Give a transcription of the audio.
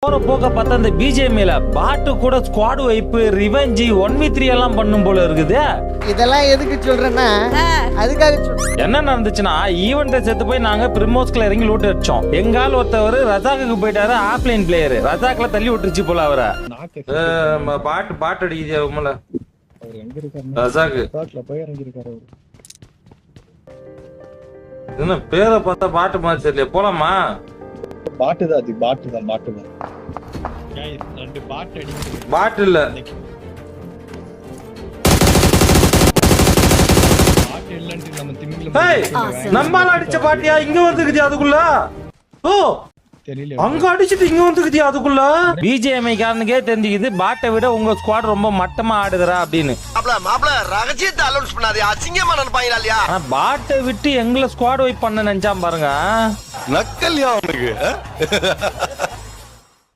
போற போக்க பார்த்தா அந்த பிஜிஎம்ல பாட்டு கூட ஸ்குவாட் வைப் ரிவெஞ்ச் 1v3 எல்லாம் பண்ணும் போல இருக்குது. இதெல்லாம் எதுக்கு சொல்றேன்னா அதுக்காக சொல்றேன். என்ன நடந்துச்சுன்னா ஈவெண்ட்டை செத்து போய் நாங்க பிரிமோஸ்ல இறங்கி லூட் அடிச்சோம். எங்கால் ஒருத்தவர் ரஜாக்கு போயிட்டாரு, ஆஃப்லைன் பிளேயர் ரஜாக்ல தள்ளி விட்டுருச்சு போல அவரை. பாட்டு அடிக்குது உமல ரஜாக்கு என்ன பேரை பார்த்தா பாட்டு மாதிரி தெரியல. போலாமா? பாட்டு இல்ல நம்மால அடிச்ச பாட்டியா இங்க வந்துக்குது அதுக்குள்ள. ஓ அங்க அடிச்சிட்டு இங்க வந்துக்குது அதுக்குள்ள. பிஜிஎம்ஐ காரனுக்கே தெரிஞ்சுக்குது பாட்டை விட உங்க ஸ்குவாட் ரொம்ப மட்டமா ஆடுதுரா அப்படின்னு. ஆனா பாட்டை விட்டு எங்களை ஸ்குவாட் வைப் பண்ண நினைச்சான் பாருங்க. நக்கல்யா அவனுக்கு